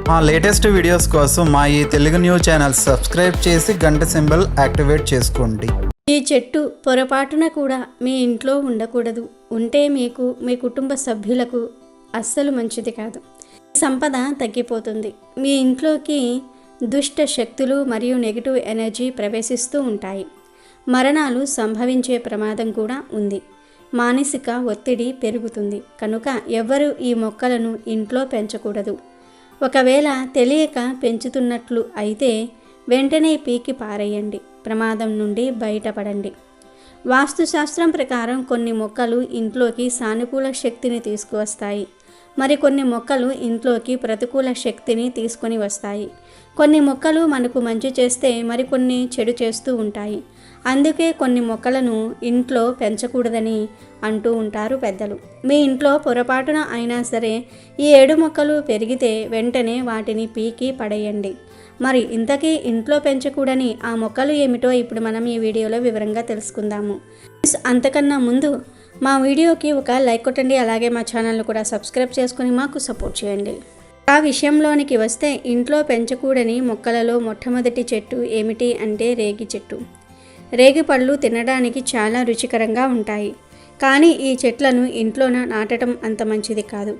మా latest videos కోసం మా ఈ తెలుగు న్యూస్ ఛానల్ సబ్స్క్రైబ్ చేసి గంట సింబల్ యాక్టివేట్ చేసుకోండి. ఈ చెట్టు పొరపాటున కూడా మీ ఇంట్లో ఉండకూడదు. ఉంటే మీకు, మీ కుటుంబ సభ్యులకు అస్సలు మంచిది కాదు. సంపద తగ్గిపోతుంది. మీ ఇంట్లోకి దుష్ట శక్తులు మరియు నెగిటివ్ ఎనర్జీ ప్రవేశిస్తూ ఉంటాయి. మరణాలు సంభవించే ప్రమాదం కూడా ఉంది. మానసిక ఒత్తిడి పెరుగుతుంది. కనుక ఎవ్వరూ ఈ మొక్కలను ఇంట్లో పెంచకూడదు. ఒకవేళ తెలియక పెంచుతున్నట్లు అయితే వెంటనే పీకి పారేయండి. ప్రమాదం నుండి బయటపడండి. వాస్తుశాస్త్రం ప్రకారం కొన్ని మొక్కలు ఇంట్లోకి సానుకూల శక్తిని తీసుకువస్తాయి. మరికొన్ని మొక్కలు ఇంట్లోకి ప్రతికూల శక్తిని తీసుకొని వస్తాయి. కొన్ని మొక్కలు మనకు మంచి చేస్తే మరికొన్ని చెడు చేస్తూ ఉంటాయి. అందుకే కొన్ని మొక్కలను ఇంట్లో పెంచకూడదని అంటూ ఉంటారు పెద్దలు. మీ ఇంట్లో పొరపాటున అయినా సరే ఈ 7 మొక్కలు పెరిగితే వెంటనే వాటిని పీకి పడేయండి. మరి ఇంతకీ ఇంట్లో పెంచకూడని ఆ మొక్కలు ఏమిటో ఇప్పుడు మనం ఈ వీడియోలో వివరంగా తెలుసుకుందాము. అంతకన్నా ముందు మా వీడియోకి ఒక లైక్ కొట్టండి. అలాగే మా ఛానల్ను కూడా సబ్స్క్రైబ్ చేసుకొని మాకు సపోర్ట్ చేయండి. ఆ విషయంలోనికి వస్తే ఇంట్లో పెంచకూడని మొక్కలలో మొట్టమొదటి చెట్టు ఏమిటి అంటే రేగి చెట్టు. రేగి పళ్ళు తినడానికి చాలా రుచికరంగా ఉంటాయి. కానీ ఈ చెట్లను ఇంట్లో నాటడం అంత మంచిది కాదు.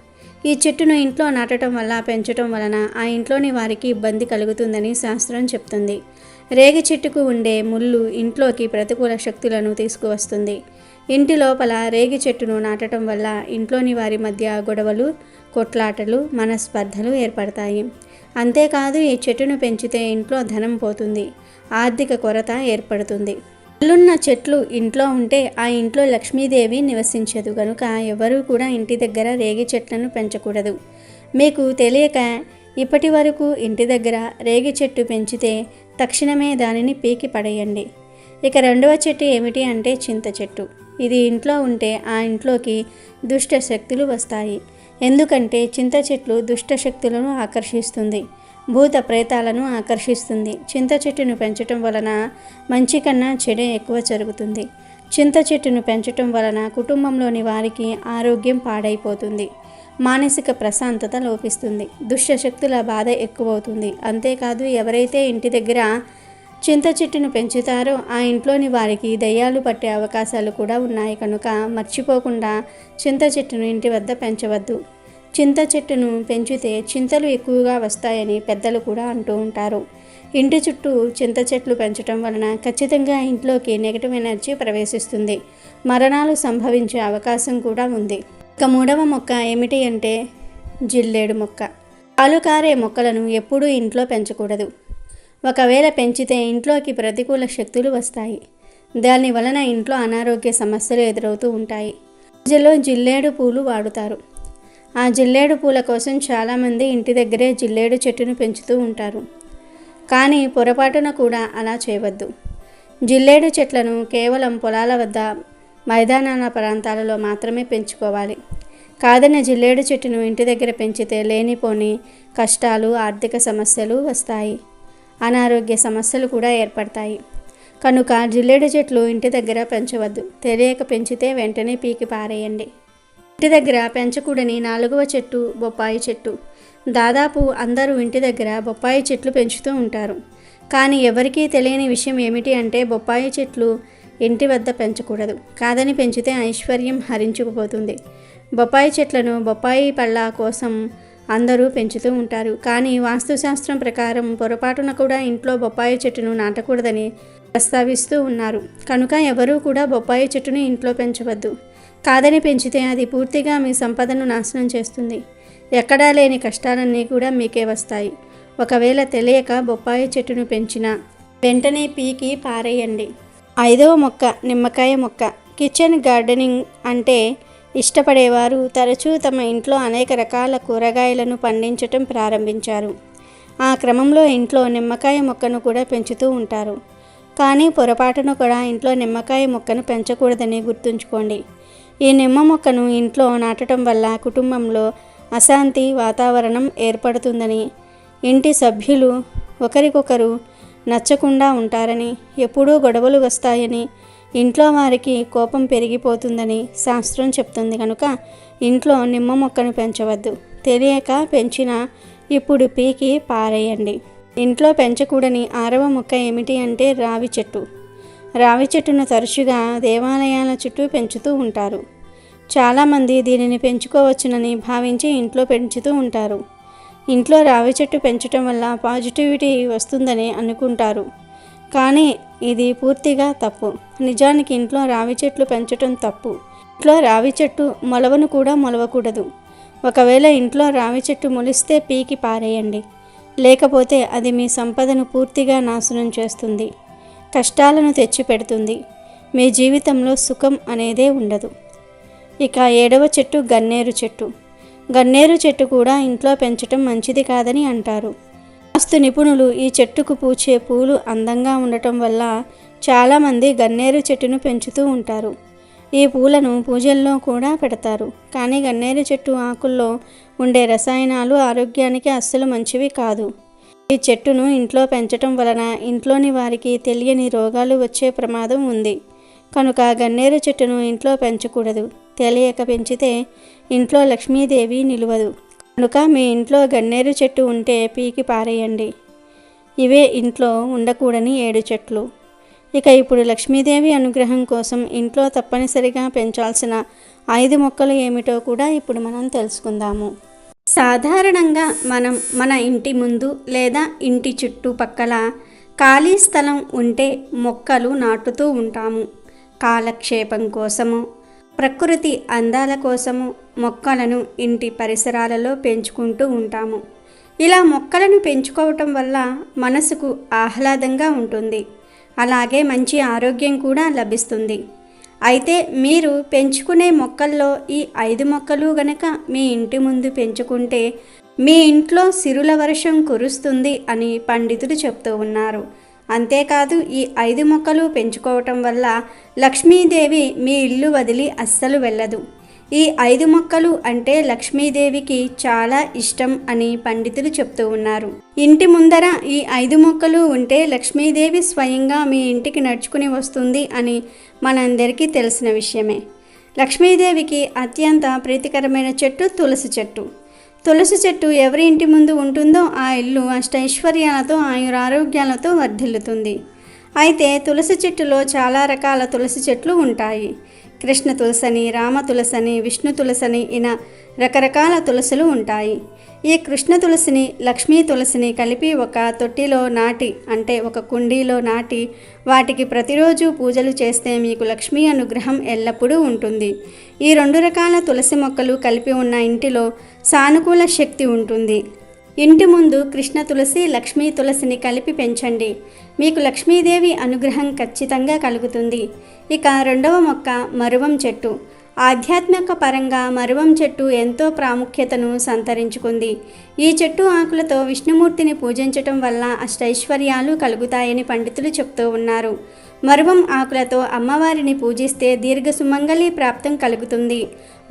ఈ చెట్టును ఇంట్లో నాటడం వల్ల, పెంచడం వలన ఆ ఇంట్లోని వారికి ఇబ్బంది కలుగుతుందని శాస్త్రం చెప్తుంది. రేగి చెట్టుకు ఉండే ముళ్ళు ఇంట్లోకి ప్రతికూల శక్తులను తీసుకువస్తుంది. ఇంటి లోపల రేగి చెట్టును నాటడం వల్ల ఇంట్లోని వారి మధ్య గొడవలు, కొట్లాటలు, మనస్పర్ధలు ఏర్పడతాయి. అంతేకాదు ఈ చెట్టును పెంచితే ఇంట్లో ధనం పోతుంది, ఆర్థిక కొరత ఏర్పడుతుంది. ముళ్ళున్న చెట్లు ఇంట్లో ఉంటే ఆ ఇంట్లో లక్ష్మీదేవి నివసించదు. కనుక ఎవరూ కూడా ఇంటి దగ్గర రేగి చెట్లను పెంచకూడదు. మీకు తెలియక ఇప్పటి వరకు ఇంటి దగ్గర రేగి చెట్టు పెంచితే తక్షణమే దానిని పీకి పడేయండి. ఇక రెండవ చెట్టు ఏమిటి అంటే చింత చెట్టు. ఇది ఇంట్లో ఉంటే ఆ ఇంట్లోకి దుష్ట శక్తులు వస్తాయి. ఎందుకంటే చింత చెట్లు దుష్ట శక్తులను ఆకర్షిస్తుంది, భూత ప్రేతాలను ఆకర్షిస్తుంది. చింత చెట్టును పెంచటం వలన మంచి కన్నా చెడే ఎక్కువ జరుగుతుంది. చింత చెట్టును పెంచటం వలన కుటుంబంలోని వారికి ఆరోగ్యం పాడైపోతుంది, మానసిక ప్రశాంతత లోపిస్తుంది, దుష్ట శక్తుల బాధ ఎక్కువవుతుంది. అంతేకాదు ఎవరైతే ఇంటి దగ్గర చింత చెట్టును పెంచుతారో ఆ ఇంట్లోని వారికి దయ్యాలు పట్టే అవకాశాలు కూడా ఉన్నాయి. కనుక మర్చిపోకుండా చింత చెట్టును ఇంటి వద్ద పెంచవద్దు. చింత చెట్టును పెంచితే చింతలు ఎక్కువగా వస్తాయని పెద్దలు కూడా అంటూ ఉంటారు. ఇంటి చుట్టూ చింత చెట్లు పెంచడం వలన ఖచ్చితంగా ఇంట్లోకి నెగిటివ్ ఎనర్జీ ప్రవేశిస్తుంది, మరణాలు సంభవించే అవకాశం కూడా ఉంది. ఇక మూడవ మొక్క ఏమిటి అంటే జిల్లేడు మొక్క. పాలు కారే మొక్కలను ఎప్పుడూ ఇంట్లో పెంచకూడదు. ఒకవేళ పెంచితే ఇంట్లోకి ప్రతికూల శక్తులు వస్తాయి. దాని వలన ఇంట్లో అనారోగ్య సమస్యలు ఎదురవుతూ ఉంటాయి. పూజలో జిల్లేడు పూలు వాడుతారు. ఆ జిల్లేడు పూల కోసం చాలామంది ఇంటి దగ్గరే జిల్లేడు చెట్టును పెంచుతూ ఉంటారు. కానీ పొరపాటున కూడా అలా చేయవద్దు. జిల్లేడు చెట్లను కేవలం పొలాల వద్ద, మైదానాల ప్రాంతాలలో మాత్రమే పెంచుకోవాలి. కాదన్న జిల్లేడు చెట్టును ఇంటి దగ్గర పెంచితే లేనిపోని కష్టాలు, ఆర్థిక సమస్యలు వస్తాయి, అనారోగ్య సమస్యలు కూడా ఏర్పడతాయి. కనుక జిల్లేడు చెట్లు ఇంటి దగ్గర పెంచవద్దు. తెలియక పెంచితే వెంటనే పీకి పారేయండి. ఇంటి దగ్గర పెంచకూడని 4వ చెట్టు బొప్పాయి చెట్టు. దాదాపు అందరూ ఇంటి దగ్గర బొప్పాయి చెట్లు పెంచుతూ ఉంటారు. కానీ ఎవరికీ తెలియని విషయం ఏమిటి అంటే బొప్పాయి చెట్లు ఇంటి వద్ద పెంచకూడదు. కాదని పెంచితే ఐశ్వర్యం హరించుకుపోతుంది. బొప్పాయి చెట్లను బొప్పాయి పళ్ళ కోసం అందరూ పెంచుతూ ఉంటారు. కానీ వాస్తుశాస్త్రం ప్రకారం పొరపాటున కూడా ఇంట్లో బొప్పాయి చెట్టును నాటకూడదని ప్రస్తావిస్తూ ఉన్నారు. కనుక ఎవరూ కూడా బొప్పాయి చెట్టును ఇంట్లో పెంచవద్దు. కాదని పెంచితే అది పూర్తిగా మీ సంపదను నాశనం చేస్తుంది. ఎక్కడా లేని కష్టాలన్నీ కూడా మీకే వస్తాయి. ఒకవేళ తెలియక బొప్పాయి చెట్టును పెంచినా వెంటనే పీకి పారేయండి. 5వ మొక్క నిమ్మకాయ మొక్క. కిచెన్ గార్డెనింగ్ అంటే ఇష్టపడేవారు తరచూ తమ ఇంట్లో అనేక రకాల కూరగాయలను పండించటం ప్రారంభించారు. ఆ క్రమంలో ఇంట్లో నిమ్మకాయ మొక్కను కూడా పెంచుతూ ఉంటారు. కానీ పొరపాటును కూడా ఇంట్లో నిమ్మకాయ మొక్కను పెంచకూడదని గుర్తుంచుకోండి. ఈ నిమ్మ మొక్కను ఇంట్లో నాటడం వల్ల కుటుంబంలో అశాంతి వాతావరణం ఏర్పడుతుందని, ఇంటి సభ్యులు ఒకరికొకరు నచ్చకుండా ఉంటారని, ఎప్పుడూ గొడవలు వస్తాయని, ఇంట్లో వారికి కోపం పెరిగిపోతుందని శాస్త్రం చెప్తుంది. కనుక ఇంట్లో నిమ్మ మొక్కను పెంచవద్దు. తెలియక పెంచిన ఇప్పుడు పీకి పారేయండి. ఇంట్లో పెంచకూడని 6వ మొక్క ఏమిటి అంటే రావి చెట్టు. రావి చెట్టును తరచుగా దేవాలయాల చుట్టూ పెంచుతూ ఉంటారు. చాలామంది దీనిని పెంచుకోవచ్చునని భావించి ఇంట్లో పెంచుతూ ఉంటారు. ఇంట్లో రావి చెట్టు పెంచడం వల్ల పాజిటివిటీ వస్తుందని అనుకుంటారు. కానీ ఇది పూర్తిగా తప్పు. నిజానికి ఇంట్లో రావి చెట్లు పెంచడం తప్పు. ఇంట్లో రావి చెట్టు మొలవను కూడా మొలవకూడదు. ఒకవేళ ఇంట్లో రావి చెట్టు మొలిస్తే పీకి పారేయండి. లేకపోతే అది మీ సంపదను పూర్తిగా నాశనం చేస్తుంది, కష్టాలను తెచ్చిపెడుతుంది. మీ జీవితంలో సుఖం అనేదే ఉండదు. ఇక 7వ చెట్టు గన్నేరు చెట్టు. గన్నేరు చెట్టు కూడా ఇంట్లో పెంచటం మంచిది కాదని అంటారు. వాస్తు నిపుణులు ఈ చెట్టుకు పూచే పూలు అందంగా ఉండటం వల్ల చాలామంది గన్నేరు చెట్టును పెంచుతూ ఉంటారు. ఈ పూలను పూజల్లో కూడా పెడతారు. కానీ గన్నేరు చెట్టు ఆకుల్లో ఉండే రసాయనాలు ఆరోగ్యానికి అస్సలు మంచివి కాదు. ఈ చెట్టును ఇంట్లో పెంచటం వలన ఇంట్లోని వారికి తెలియని రోగాలు వచ్చే ప్రమాదం ఉంది. కనుక గన్నేరు చెట్టును ఇంట్లో పెంచకూడదు. తెలియక పెంచితే ఇంట్లో లక్ష్మీదేవి నిలవదు. కనుక మీ ఇంట్లో గన్నేరు చెట్టు ఉంటే పీకి పారేయండి. ఇవే ఇంట్లో ఉండకూడని 7 చెట్లు. ఇక ఇప్పుడు లక్ష్మీదేవి అనుగ్రహం కోసం ఇంట్లో తప్పనిసరిగా పెంచాల్సిన 5 మొక్కలు ఏమిటో కూడా ఇప్పుడు మనం తెలుసుకుందాము. సాధారణంగా మనం మన ఇంటి ముందు లేదా ఇంటి చుట్టుపక్కల ఖాళీ స్థలం ఉంటే మొక్కలు నాటుతూ ఉంటాము. కాలక్షేపం కోసము, ప్రకృతి అందాల కోసము మొక్కలను ఇంటి పరిసరాలలో పెంచుకుంటూ ఉంటాము. ఇలా మొక్కలను పెంచుకోవటం వల్ల మనసుకు ఆహ్లాదంగా ఉంటుంది. అలాగే మంచి ఆరోగ్యం కూడా లభిస్తుంది. అయితే మీరు పెంచుకునే మొక్కల్లో ఈ 5 మొక్కలు గనక మీ ఇంటి ముందు పెంచుకుంటే మీ ఇంట్లో సిరుల వర్షం కురుస్తుంది అని పండితులు చెప్తూ ఉన్నారు. అంతేకాదు ఈ 5 మొక్కలు పెంచుకోవటం వల్ల లక్ష్మీదేవి మీ ఇల్లు వదిలి అస్సలు వెళ్ళదు. ఈ 5 మొక్కలు అంటే లక్ష్మీదేవికి చాలా ఇష్టం అని పండితులు చెప్తూ ఉన్నారు. ఇంటి ముందర ఈ 5 మొక్కలు ఉంటే లక్ష్మీదేవి స్వయంగా మీ ఇంటికి నడుచుకుని వస్తుంది అని మనందరికీ తెలిసిన విషయమే. లక్ష్మీదేవికి అత్యంత ప్రీతికరమైన చెట్టు తులసి చెట్టు. తులసి చెట్టు ఎవరి ఇంటి ముందు ఉంటుందో ఆ ఇల్లు అష్టైశ్వర్యాలతో ఆయురారోగ్యాలతో వర్ధిల్లుతుంది. అయితే తులసి చెట్టులో చాలా రకాల తులసి చెట్లు ఉంటాయి. కృష్ణ తులసని, రామ తులసని, విష్ణు తులసని ఇలా రకరకాల తులసులు ఉంటాయి. ఈ కృష్ణ తులసిని, లక్ష్మీ తులసిని కలిపి ఒక తొట్టిలో నాటి అంటే ఒక కుండీలో నాటి వాటికి ప్రతిరోజు పూజలు చేస్తే మీకు లక్ష్మీ అనుగ్రహం ఎల్లప్పుడూ ఉంటుంది. ఈ 2 రకాల తులసి మొక్కలు కలిపి ఉన్న ఇంటిలో సానుకూల శక్తి ఉంటుంది. ఇంటి ముందు కృష్ణ తులసి, లక్ష్మీ తులసిని కలిపి పెంచండి. మీకు లక్ష్మీదేవి అనుగ్రహం ఖచ్చితంగా కలుగుతుంది. ఇక 2వ మొక్క మరువం చెట్టు. ఆధ్యాత్మిక పరంగా మరువం చెట్టు ఎంతో ప్రాముఖ్యతను సంతరించుకుంది. ఈ చెట్టు ఆకులతో విష్ణుమూర్తిని పూజించటం వల్ల అష్టైశ్వర్యాలు కలుగుతాయని పండితులు చెప్తూ ఉన్నారు. మరువం ఆకులతో అమ్మవారిని పూజిస్తే దీర్ఘ సుమంగళి ప్రాప్తం కలుగుతుంది.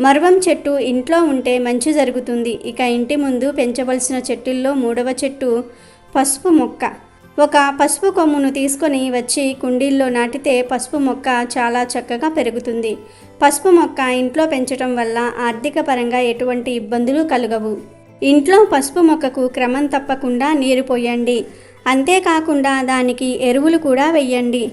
మరువం చెట్టు ఇంట్లో ఉంటే మంచి జరుగుతుంది. ఇక ఇంటి ముందు పెంచవలసిన చెట్టుల్లో 3వ చెట్టు పసుపు మొక్క. ఒక పసుపు కొమ్మును తీసుకొని వచ్చి కుండీల్లో నాటితే పసుపు మొక్క చాలా చక్కగా పెరుగుతుంది. పసుపు మొక్క ఇంట్లో పెంచడం వల్ల ఆర్థిక పరంగా ఎటువంటి ఇబ్బందులు కలగవు. ఇంట్లో పసుపు మొక్కకు క్రమం తప్పకుండా నీరు పోయండి. అంతేకాకుండా దానికి ఎరువులు కూడా వెయ్యండి.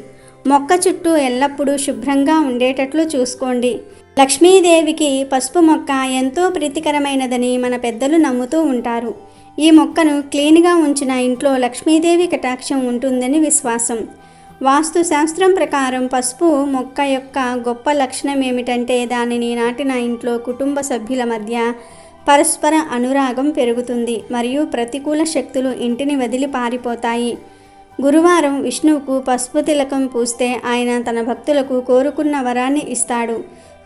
మొక్క చుట్టూ ఎల్లప్పుడూ శుభ్రంగా ఉండేటట్లు చూసుకోండి. లక్ష్మీదేవికి పసుపు మొక్క ఎంతో ప్రీతికరమైనదని మన పెద్దలు నమ్ముతూ ఉంటారు. ఈ మొక్కను క్లీన్గా ఉంచిన ఇంట్లో లక్ష్మీదేవి కటాక్షం ఉంటుందని విశ్వాసం. వాస్తు శాస్త్రం ప్రకారం పసుపు మొక్క యొక్క గొప్ప లక్షణం ఏమిటంటే దానిని నాటిన ఇంట్లో కుటుంబ సభ్యుల మధ్య పరస్పర అనురాగం పెరుగుతుంది మరియు ప్రతికూల శక్తులు ఇంటిని వదిలి పారిపోతాయి. గురువారం విష్ణువుకు పసుపు తిలకం పూస్తే ఆయన తన భక్తులకు కోరుకున్న వరాన్ని ఇస్తాడు.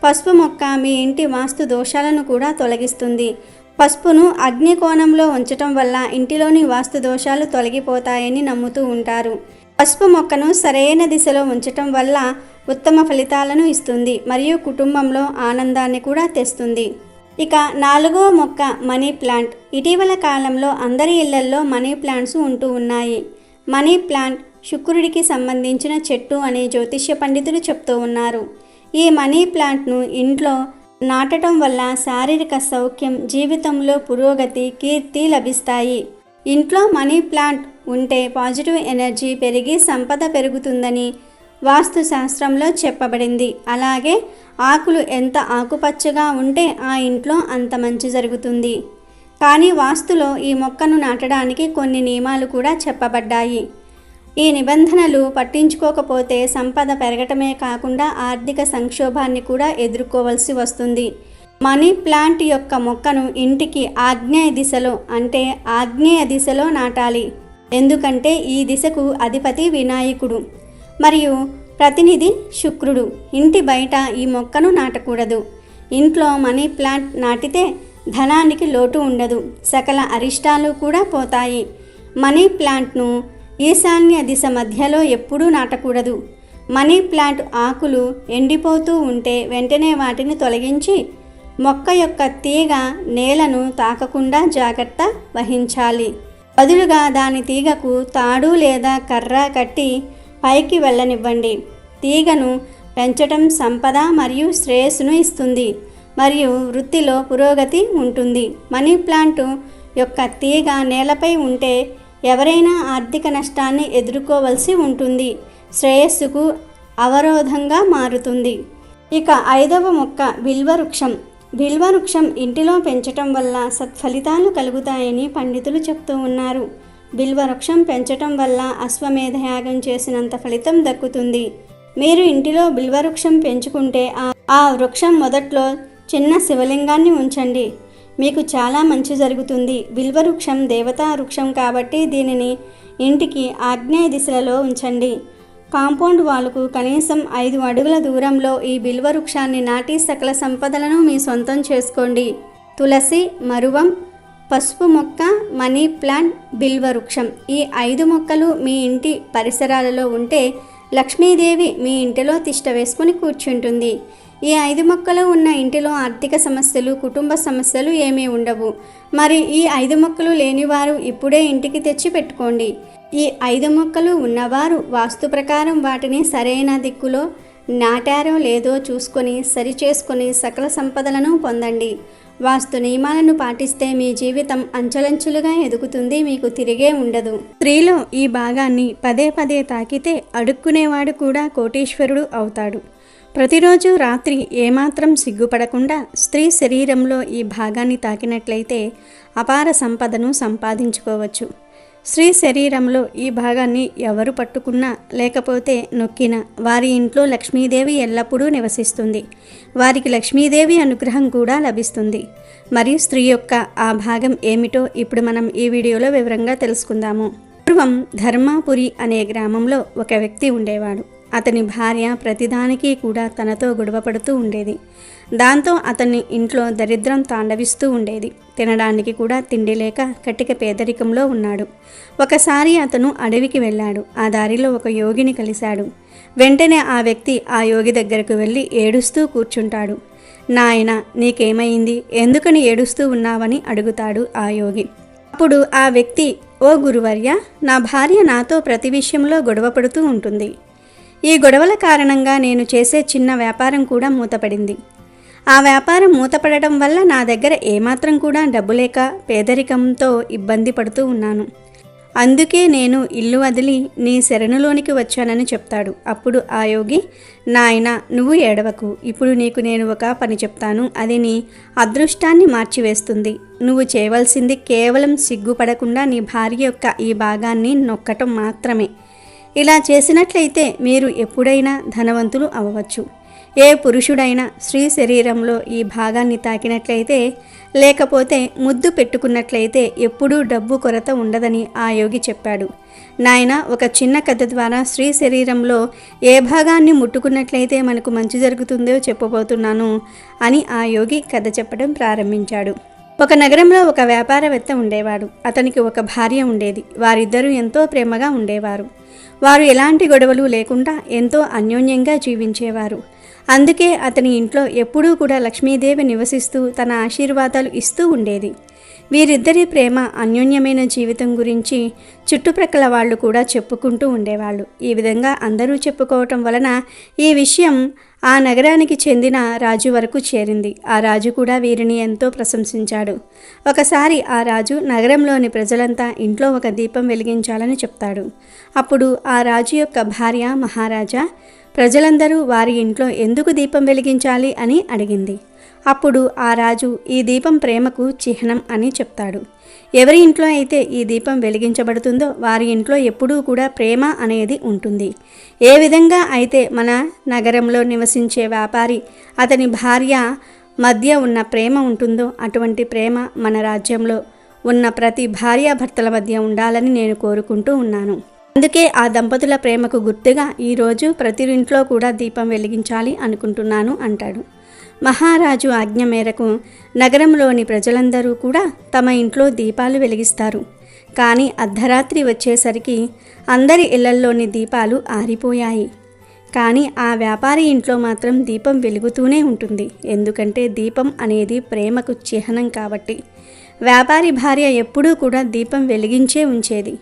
పసుపు మొక్క మీ ఇంటి వాస్తు దోషాలను కూడా తొలగిస్తుంది. పసుపును అగ్ని కోణంలో ఉంచటం వల్ల ఇంటిలోని వాస్తు దోషాలు తొలగిపోతాయని నమ్ముతూ ఉంటారు. పసుపు మొక్కను సరైన దిశలో ఉంచటం వల్ల ఉత్తమ ఫలితాలను ఇస్తుంది మరియు కుటుంబంలో ఆనందాన్ని కూడా తెస్తుంది. ఇక 4వ మొక్క మనీ ప్లాంట్. ఇటీవల కాలంలో అందరి ఇళ్లల్లో మనీ ప్లాంట్స్ ఉంటూ ఉన్నాయి. మనీ ప్లాంట్ శుక్రుడికి సంబంధించిన చెట్టు అని జ్యోతిష్య పండితులు చెప్తూ ఉన్నారు. ఈ మనీ ప్లాంట్ను ఇంట్లో నాటడం వల్ల శారీరక సౌఖ్యం, జీవితంలో పురోగతి, కీర్తి లభిస్తాయి. ఇంట్లో మనీ ప్లాంట్ ఉంటే పాజిటివ్ ఎనర్జీ పెరిగి సంపద పెరుగుతుందని వాస్తు శాస్త్రంలో చెప్పబడింది. అలాగే ఆకులు ఎంత ఆకుపచ్చగా ఉంటే ఆ ఇంట్లో అంత మంచి జరుగుతుంది. కానీ వాస్తులో ఈ మొక్కను నాటడానికి కొన్ని నియమాలు కూడా చెప్పబడ్డాయి. ఈ నిబంధనలు పట్టించుకోకపోతే సంపద పెరగటమే కాకుండా ఆర్థిక సంక్షోభాన్ని కూడా ఎదుర్కోవలసి వస్తుంది. మనీ ప్లాంట్ యొక్క మొక్కను ఇంటికి ఆగ్నేయ దిశలో అంటే ఆగ్నేయ దిశలో నాటాలి. ఎందుకంటే ఈ దిశకు అధిపతి వినాయకుడు మరియు ప్రతినిధి శుక్రుడు. ఇంటి బయట ఈ మొక్కను నాటకూడదు. ఇంట్లో మనీ ప్లాంట్ నాటితే ధనానికి లోటు ఉండదు, సకల అరిష్టాలు కూడా పోతాయి. మనీ ప్లాంట్ను ఈశాన్య దిశ మధ్యలో ఎప్పుడూ నాటకూడదు. మనీ ప్లాంట్ ఆకులు ఎండిపోతూ ఉంటే వెంటనే వాటిని తొలగించి మొక్క యొక్క తీగ నేలను తాకకుండా జాగ్రత్త వహించాలి. బదులుగా దాని తీగకు తాడు లేదా కర్ర కట్టి పైకి వెళ్ళనివ్వండి. తీగను పెంచటం సంపద మరియు శ్రేయస్సును ఇస్తుంది మరియు వృత్తిలో పురోగతి ఉంటుంది. మనీ ప్లాంట్ యొక్క తీగ నేలపై ఉంటే ఎవరైనా ఆర్థిక నష్టాన్ని ఎదుర్కోవలసి ఉంటుంది, శ్రేయస్సుకు అవరోధంగా మారుతుంది. ఇక 5వ మొక్క బిల్వవృక్షం. బిల్వవృక్షం ఇంటిలో పెంచటం వల్ల సత్ఫలితాలు కలుగుతాయని పండితులు చెప్తూ ఉన్నారు. బిల్వవృక్షం పెంచటం వల్ల అశ్వమేధ యాగం చేసినంత ఫలితం దక్కుతుంది. మీరు ఇంటిలో బిల్వవృక్షం పెంచుకుంటే ఆ వృక్షం మొదట్లో చిన్న శివలింగాన్ని ఉంచండి, మీకు చాలా మంచి జరుగుతుంది. బిల్వవృక్షం దేవతా వృక్షం కాబట్టి దీనిని ఇంటికి ఆగ్నేయ దిశలో ఉంచండి. కాంపౌండ్ వాలుకు కనీసం 5 అడుగుల దూరంలో ఈ బిల్వవృక్షాన్ని నాటి సకల సంపదలను మీ సొంతం చేసుకోండి. తులసి, మరువం, పసుపు మొక్క, మనీ ప్లాంట్, బిల్వవృక్షం ఈ 5 మొక్కలు మీ ఇంటి పరిసరాలలో ఉంటే లక్ష్మీదేవి మీ ఇంటిలో తిష్ట వేసుకుని కూర్చుంటుంది. ఈ 5 మొక్కలు ఉన్న ఇంటిలో ఆర్థిక సమస్యలు, కుటుంబ సమస్యలు ఏమీ ఉండవు. మరి ఈ 5 మొక్కలు లేనివారు ఇప్పుడే ఇంటికి తెచ్చి పెట్టుకోండి. ఈ 5 మొక్కలు ఉన్నవారు వాస్తు ప్రకారం వాటిని సరైన దిక్కులో నాటారో లేదో చూసుకొని సరిచేసుకొని సకల సంపదలను పొందండి. వాస్తు నియమాలను పాటిస్తే మీ జీవితం అంచెలంచెలుగా ఎదుగుతుంది, మీకు తిరిగే ఉండదు. స్త్రీలో ఈ భాగాన్ని పదే పదే తాకితే అడుక్కునేవాడు కూడా కోటీశ్వరుడు అవుతాడు. ప్రతిరోజు రాత్రి ఏమాత్రం సిగ్గుపడకుండా స్త్రీ శరీరంలో ఈ భాగాన్ని తాకినట్లయితే అపార సంపదను సంపాదించుకోవచ్చు. స్త్రీ శరీరంలో ఈ భాగాన్ని ఎవరు పట్టుకున్నా లేకపోతే నొక్కినా వారి ఇంట్లో లక్ష్మీదేవి ఎల్లప్పుడూ నివసిస్తుంది. వారికి లక్ష్మీదేవి అనుగ్రహం కూడా లభిస్తుంది. మరి స్త్రీ యొక్క ఆ భాగం ఏమిటో ఇప్పుడు మనం ఈ వీడియోలో వివరంగా తెలుసుకుందాము. పూర్వం ధర్మాపురి అనే గ్రామంలో ఒక వ్యక్తి ఉండేవాడు. అతని భార్య ప్రతిదానికి కూడా తనతో గొడవపడుతూ ఉండేది. దాంతో అతన్ని ఇంట్లో దరిద్రం తాండవిస్తూ ఉండేది. తినడానికి కూడా తిండి లేక కటిక పేదరికంలో ఉన్నాడు. ఒకసారి అతను అడవికి వెళ్ళాడు. ఆ దారిలో ఒక యోగిని కలిశాడు. వెంటనే ఆ వ్యక్తి ఆ యోగి దగ్గరకు వెళ్ళి ఏడుస్తూ కూర్చుంటాడు. నాయనా, నీకేమైంది? ఎందుకని ఏడుస్తూ ఉన్నావని అడుగుతాడు ఆ యోగి. అప్పుడు ఆ వ్యక్తి, ఓ గురువర్య, నా భార్య నాతో ప్రతి విషయంలో గొడవపడుతూ ఉంటుంది. ఈ గొడవల కారణంగా నేను చేసే చిన్న వ్యాపారం కూడా మూతపడింది. ఆ వ్యాపారం మూతపడటం వల్ల నా దగ్గర ఏమాత్రం కూడా డబ్బు లేక పేదరికంతో ఇబ్బంది పడుతూ ఉన్నాను. అందుకే నేను ఇల్లు వదిలి నీ శరణులోనికి వచ్చానని చెప్తాడు. అప్పుడు ఆ యోగి, నాయనా, నువ్వు ఏడవకు. ఇప్పుడు నీకు నేను ఒక పని చెప్తాను. అది నీ అదృష్టాన్ని మార్చివేస్తుంది. నువ్వు చేయవలసింది కేవలం సిగ్గుపడకుండా నీ భార్య యొక్క ఈ భాగాన్ని నొక్కటం మాత్రమే. ఇలా చేసినట్లయితే మీరు ఎప్పుడైనా ధనవంతులు అవ్వవచ్చు. ఏ పురుషుడైనా స్త్రీ శరీరంలో ఈ భాగాన్ని తాకినట్లయితే లేకపోతే ముద్దు పెట్టుకున్నట్లయితే ఎప్పుడూ డబ్బు కొరత ఉండదని ఆ యోగి చెప్పాడు. నాయన, ఒక చిన్న కథ ద్వారా స్త్రీ శరీరంలో ఏ భాగాన్ని ముట్టుకున్నట్లయితే మనకు మంచి జరుగుతుందో చెప్పబోతున్నాను అని ఆ యోగి కథ చెప్పడం ప్రారంభించాడు. ఒక నగరంలో ఒక వ్యాపారవేత్త ఉండేవాడు. అతనికి ఒక భార్య ఉండేది. వారిద్దరూ ఎంతో ప్రేమగా ఉండేవారు. వారు ఎలాంటి గొడవలు లేకుండా ఎంతో అన్యోన్యంగా జీవించేవారు. అందుకే అతని ఇంట్లో ఎప్పుడూ కూడా లక్ష్మీదేవి నివసిస్తూ తన ఆశీర్వాదాలు ఇస్తూ ఉండేది. వీరిద్దరి ప్రేమ, అన్యోన్యమైన జీవితం గురించి చుట్టుప్రక్కల వాళ్ళు కూడా చెప్పుకుంటూ ఉండేవాళ్ళు. ఈ విధంగా అందరూ చెప్పుకోవటం వలన ఈ విషయం ఆ నగరానికి చెందిన రాజు వరకు చేరింది. ఆ రాజు కూడా వీరిని ఎంతో ప్రశంసించాడు. ఒకసారి ఆ రాజు నగరంలోని ప్రజలంతా ఇంట్లో ఒక దీపం వెలిగించాలని చెప్తాడు. అప్పుడు ఆ రాజు యొక్క భార్య మహారాజా ప్రజలందరూ వారి ఇంట్లో ఎందుకు దీపం వెలిగించాలి అని అడిగింది. అప్పుడు ఆ రాజు ఈ దీపం ప్రేమకు చిహ్నం అని చెప్తాడు. ఎవరి ఇంట్లో అయితే ఈ దీపం వెలిగించబడుతుందో వారి ఇంట్లో ఎప్పుడూ కూడా ప్రేమ అనేది ఉంటుంది. ఏ విధంగా అయితే మన నగరంలో నివసించే వ్యాపారి అతని భార్య మధ్య ఉన్న ప్రేమ ఉంటుందో అటువంటి ప్రేమ మన రాజ్యంలో ఉన్న ప్రతి భార్యాభర్తల మధ్య ఉండాలని నేను కోరుకుంటూ ఉన్నాను. అందుకే ఆ దంపతుల ప్రేమకు గుర్తుగా ఈరోజు ప్రతి ఇంట్లో కూడా దీపం వెలిగించాలి అనుకుంటున్నాను అంటాడు. మహారాజు ఆజ్ఞ మేరకు నగరంలోని ప్రజలందరూ కూడా తమ ఇంట్లో దీపాలు వెలిగిస్తారు. కానీ అర్ధరాత్రి వచ్చేసరికి అందరి ఇళ్లల్లోని దీపాలు ఆరిపోయాయి. కానీ ఆ వ్యాపారి ఇంట్లో మాత్రం దీపం వెలుగుతూనే ఉంటుంది. ఎందుకంటే దీపం అనేది ప్రేమకు చిహ్నం కాబట్టి. వ్యాపారి భార్య ఎప్పుడూ కూడా దీపం వెలిగించే ఉంచేది.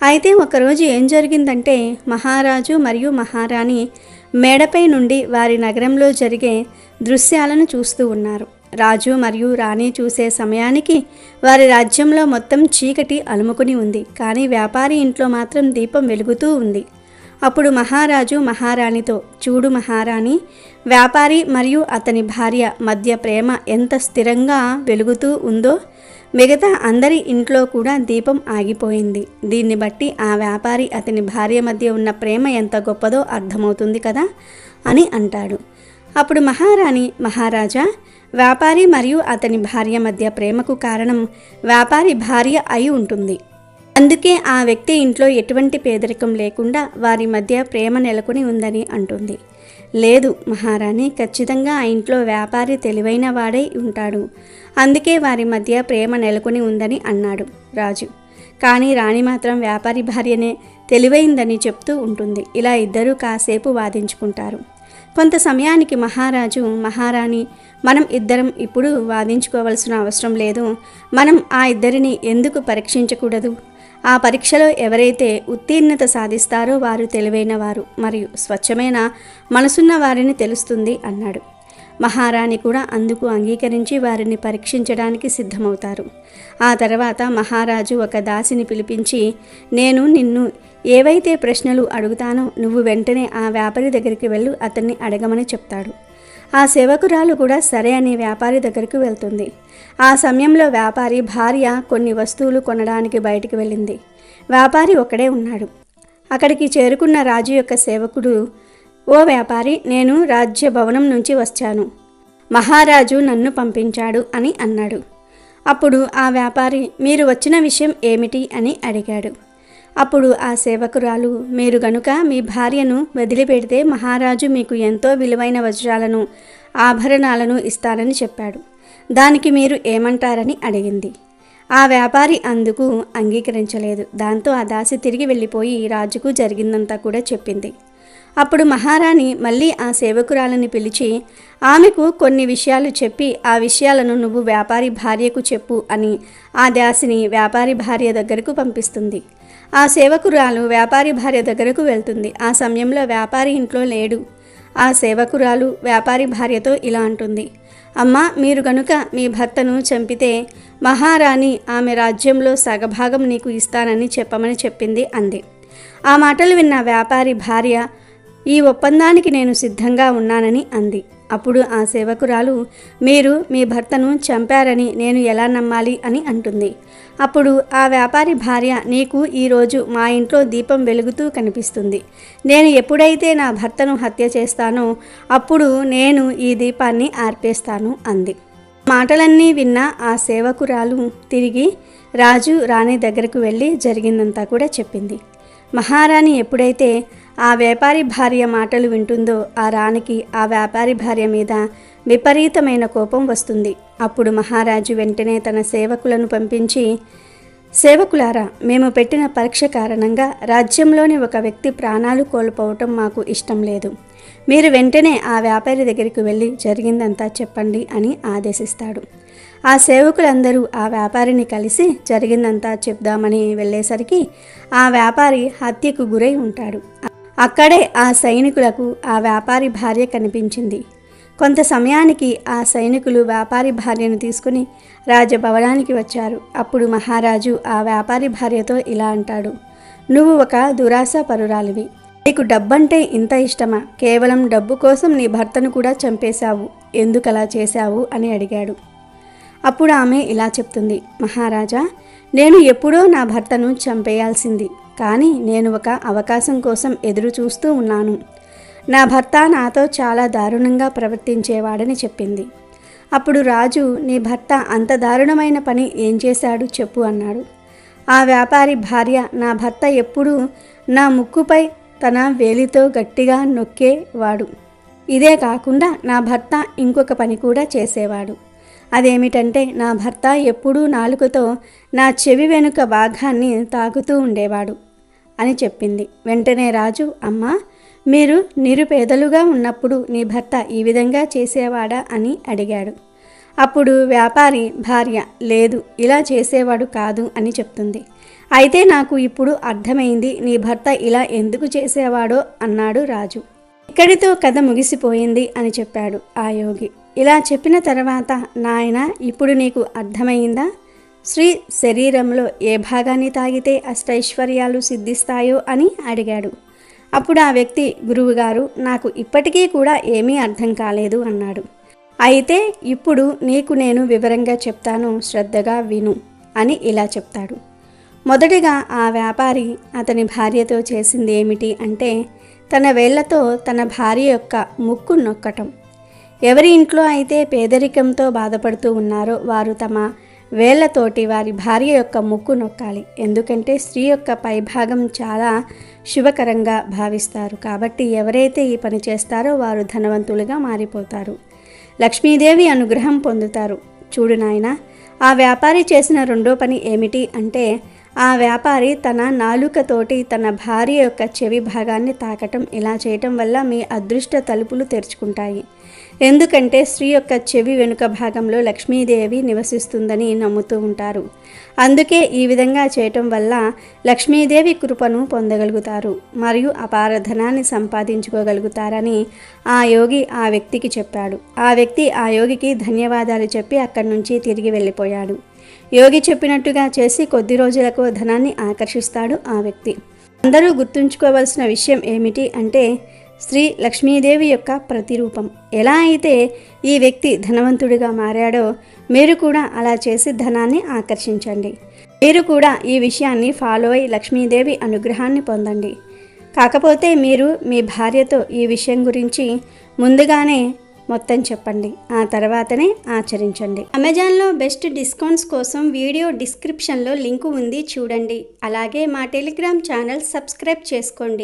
అయితే ఒకరోజు ఏం జరిగిందంటే మహారాజు మరియు మహారాణి మేడపై నుండి వారి నగరంలో జరిగే దృశ్యాలను చూస్తూ ఉన్నారు. రాజు మరియు రాణి చూసే సమయానికి వారి రాజ్యంలో మొత్తం చీకటి అలుముకుని ఉంది. కానీ వ్యాపారి ఇంట్లో మాత్రం దీపం వెలుగుతూ ఉంది. అప్పుడు మహారాజు మహారాణితో, చూడు మహారాణి, వ్యాపారి మరియు అతని భార్య మధ్య ప్రేమ ఎంత స్థిరంగా వెలుగుతూ ఉందో మిగతా అందరి ఇంట్లో కూడా దీపం ఆగిపోయింది. దీన్ని బట్టి ఆ వ్యాపారి అతని భార్య మధ్య ఉన్న ప్రేమ ఎంత గొప్పదో అర్థమవుతుంది కదా అని అంటాడు. అప్పుడు మహారాణి, మహారాజా, వ్యాపారి మరియు అతని భార్య మధ్య ప్రేమకు కారణం వ్యాపారి భార్య అయి ఉంటుంది. అందుకే ఆ వ్యక్తి ఇంట్లో ఎటువంటి పేదరికం లేకుండా వారి మధ్య ప్రేమ నెలకొని ఉందని అంటుంది. లేదు మహారాణి, ఖచ్చితంగా ఆ ఇంట్లో వ్యాపారి తెలివైన వాడై ఉంటాడు. అందుకే వారి మధ్య ప్రేమ నెలకొని ఉందని అన్నాడు రాజు. కానీ రాణి మాత్రం వ్యాపారి భార్యనే తెలివైందని చెప్తూ ఉంటుంది. ఇలా ఇద్దరూ కాసేపు వాదించుకుంటారు. కొంత సమయానికి మహారాజు, మహారాణి, మనం ఇద్దరం ఇప్పుడు వాదించుకోవాల్సిన అవసరం లేదు. మనం ఆ ఇద్దరిని ఎందుకు పరీక్షించకూడదు? ఆ పరీక్షలో ఎవరైతే ఉత్తీర్ణత సాధిస్తారో వారు తెలివైన వారు మరియు స్వచ్ఛమైన మనసున్న వారిని తెలుస్తుంది అన్నాడు. మహారాణి కూడా అందుకు అంగీకరించి వారిని పరీక్షించడానికి సిద్ధమవుతారు. ఆ తర్వాత మహారాజు ఒక దాసిని పిలిపించి, నేను నిన్ను ఏవైతే ప్రశ్నలు అడుగుతానో నువ్వు వెంటనే ఆ వ్యాపారి దగ్గరికి వెళ్ళు, అతన్ని అడగమని చెప్తాడు. ఆ సేవకురాలు కూడా సరే అని వ్యాపారి దగ్గరికి వెళ్తుంది. ఆ సమయంలో వ్యాపారి భార్య కొన్ని వస్తువులు కొనడానికి బయటికి వెళ్ళింది. వ్యాపారి ఒక్కడే ఉన్నాడు. అక్కడికి చేరుకున్న రాజు యొక్క సేవకుడు, ఓ వ్యాపారి, నేను రాజ్య భవనం నుంచి వచ్చాను. మహారాజు నన్ను పంపించాడు అని అన్నాడు. అప్పుడు ఆ వ్యాపారి, మీరు వచ్చిన విషయం ఏమిటి అని అడిగాడు. అప్పుడు ఆ సేవకురాలు, మీరు గనుక మీ భార్యను వదిలిపెడితే మహారాజు మీకు ఎంతో విలువైన వజ్రాలను, ఆభరణాలను ఇస్తానని చెప్పాడు. దానికి మీరు ఏమంటారని అడిగింది. ఆ వ్యాపారి అందుకు అంగీకరించలేదు. దాంతో ఆ దాసి తిరిగి వెళ్ళిపోయి రాజుకు జరిగిందంతా కూడా చెప్పింది. అప్పుడు మహారాణి మళ్ళీ ఆ సేవకురాలని పిలిచి ఆమెకు కొన్ని విషయాలు చెప్పి, ఆ విషయాలను నువ్వు వ్యాపారి భార్యకు చెప్పు అని ఆ దాసిని వ్యాపారి భార్య దగ్గరకు పంపిస్తుంది. ఆ సేవకురాలు వ్యాపారి భార్య దగ్గరకు వెళ్తుంది. ఆ సమయంలో వ్యాపారి ఇంట్లో లేడు. ఆ సేవకురాలు వ్యాపారి భార్యతో ఇలా అంటుంది, అమ్మా, మీరు గనుక మీ భర్తను చంపితే మహారాణి ఆమె రాజ్యంలో సగభాగం నీకు ఇస్తానని చెప్పమని చెప్పింది అంది. ఆ మాటలు విన్న వ్యాపారి భార్య, ఈ ఒప్పందానికి నేను సిద్ధంగా ఉన్నానని అంది. అప్పుడు ఆ సేవకురాలు, మీరు మీ భర్తను చంపారని నేను ఎలా నమ్మాలి అని అంటుంది. అప్పుడు ఆ వ్యాపారి భార్య, నీకు ఈరోజు మా ఇంట్లో దీపం వెలుగుతూ కనిపిస్తుంది. నేను ఎప్పుడైతే నా భర్తను హత్య చేస్తానో అప్పుడు నేను ఈ దీపాన్ని ఆర్పేస్తాను అంది. మాటలన్నీ విన్న ఆ సేవకురాలు తిరిగి రాజు రాణి దగ్గరకు వెళ్ళి జరిగిందంతా కూడా చెప్పింది. మహారాణి ఎప్పుడైతే ఆ వ్యాపారి భార్య మాటలు వింటుందో ఆ రాణికి ఆ వ్యాపారి భార్య మీద విపరీతమైన కోపం వస్తుంది. అప్పుడు మహారాజు వెంటనే తన సేవకులను పంపించి, సేవకులారా, మేము పెట్టిన పరీక్ష కారణంగా రాజ్యంలోని ఒక వ్యక్తి ప్రాణాలు కోల్పోవటం మాకు ఇష్టం లేదు. మీరు వెంటనే ఆ వ్యాపారి దగ్గరికి వెళ్ళి జరిగిందంతా చెప్పండి అని ఆదేశిస్తాడు. ఆ సేవకులందరూ ఆ వ్యాపారిని కలిసి జరిగిందంతా చెప్దామని వెళ్ళేసరికి ఆ వ్యాపారి హత్యకు గురై ఉంటాడు. అక్కడే ఆ సైనికులకు ఆ వ్యాపారి భార్య కనిపించింది. కొంత సమయానికి ఆ సైనికులు వ్యాపారి భార్యను తీసుకుని రాజభవనానికి వచ్చారు. అప్పుడు మహారాజు ఆ వ్యాపారి భార్యతో ఇలా అంటాడు, నువ్వు ఒక దురాశ పరురాలివి. నీకు డబ్బంటే ఇంత ఇష్టమా? కేవలం డబ్బు కోసం నీ భర్తను కూడా చంపేశావు. ఎందుకలా చేశావు అని అడిగాడు. అప్పుడు ఆమె ఇలా చెప్తుంది, మహారాజా, నేను ఎప్పుడో నా భర్తను చంపేయాల్సింది, కానీ నేను ఒక అవకాశం కోసం ఎదురు చూస్తూ ఉన్నాను. నా భర్త నాతో చాలా దారుణంగా ప్రవర్తించేవాడని చెప్పింది. అప్పుడు రాజు, నీ భర్త అంత దారుణమైన పని ఏం చేశాడు చెప్పు అన్నాడు. ఆ వ్యాపారి భార్య, నా భర్త ఎప్పుడూ నా ముక్కుపై తన వేలితో గట్టిగా నొక్కేవాడు. ఇదే కాకుండా నా భర్త ఇంకొక పని కూడా చేసేవాడు. అదేమిటంటే నా భర్త ఎప్పుడూ నాలుకతో నా చెవి వెనుక భాగాన్ని తాకుతూ ఉండేవాడు అని చెప్పింది. వెంటనే రాజు, అమ్మా, మీరు నిరుపేదలుగా ఉన్నప్పుడు నీ భర్త ఈ విధంగా చేసేవాడా అని అడిగాడు. అప్పుడు వ్యాపారి భార్య, లేదు, ఇలా చేసేవాడు కాదు అని చెప్తుంది. అయితే నాకు ఇప్పుడు అర్థమైంది నీ భర్త ఇలా ఎందుకు చేసేవాడో అన్నాడు రాజు. ఇక్కడితో కథ ముగిసిపోయింది అని చెప్పాడు ఆ యోగి. ఇలా చెప్పిన తర్వాత, నాయన, ఇప్పుడు నీకు అర్థమైందా? స్త్రీ శరీరంలో ఏ భాగాన్ని తాగితే అష్టైశ్వర్యాలు సిద్ధిస్తాయో అని అడిగాడు. అప్పుడు ఆ వ్యక్తి, గురువుగారు, నాకు ఇప్పటికీ కూడా ఏమీ అర్థం కాలేదు అన్నాడు. అయితే ఇప్పుడు నీకు నేను వివరంగా చెప్తాను, శ్రద్ధగా విను అని ఇలా చెప్తాడు. మొదటిగా ఆ వ్యాపారి అతని భార్యతో చేసింది ఏమిటి అంటే, తన వేళ్లతో తన భార్య యొక్క ముక్కు నొక్కటం. ఎవరి ఇంట్లో అయితే పేదరికంతో బాధపడుతూ ఉన్నారో వారు తమ వేళ్లతోటి వారి భార్య యొక్క ముక్కు నొక్కాలి. ఎందుకంటే స్త్రీ యొక్క పైభాగం చాలా శుభకరంగా భావిస్తారు. కాబట్టి ఎవరైతే ఈ పని చేస్తారో వారు ధనవంతులుగా మారిపోతారు, లక్ష్మీదేవి అనుగ్రహం పొందుతారు. చూడు నాయనా, ఆ వ్యాపారి చేసిన రెండో పని ఏమిటి అంటే, ఆ వ్యాపారి తన నాలుకతోటి తన భార్య యొక్క చెవి భాగాన్ని తాకటం. ఇలా చేయటం వల్ల మీ అదృష్ట తలుపులు తెరుచుకుంటాయి. ఎందుకంటే స్త్రీ యొక్క చెవి వెనుక భాగంలో లక్ష్మీదేవి నివసిస్తుందని నమ్ముతూ ఉంటారు. అందుకే ఈ విధంగా చేయటం వల్ల లక్ష్మీదేవి కృపను పొందగలుగుతారు మరియు అపార ధనాన్ని సంపాదించుకోగలుగుతారని ఆ యోగి ఆ వ్యక్తికి చెప్పాడు. ఆ వ్యక్తి ఆ యోగికి ధన్యవాదాలు చెప్పి అక్కడి నుంచి తిరిగి వెళ్ళిపోయాడు. యోగి చెప్పినట్టుగా చేసి కొద్ది రోజులకు ధనాన్ని ఆకర్షిస్తాడు ఆ వ్యక్తి. అందరూ గుర్తుంచుకోవాల్సిన విషయం ఏమిటి అంటే, శ్రీ లక్ష్మీదేవి యొక్క ప్రతిరూపం. ఎలా అయితే ఈ వ్యక్తి ధనవంతుడిగా మారాడో మీరు కూడా అలా చేసి ధనాన్ని ఆకర్షించండి. మీరు కూడా ఈ విషయాన్ని ఫాలో అయి లక్ష్మీదేవి అనుగ్రహాన్ని పొందండి. కాకపోతే మీరు మీ భార్యతో ఈ విషయం గురించి ముందుగానే మొత్తం చెప్పండి, ఆ తర్వాతనే ఆచరించండి. అమెజాన్లో బెస్ట్ డిస్కౌంట్స్ కోసం వీడియో డిస్క్రిప్షన్లో లింకు ఉంది, చూడండి. అలాగే మా టెలిగ్రామ్ ఛానల్ సబ్స్క్రైబ్ చేసుకోండి.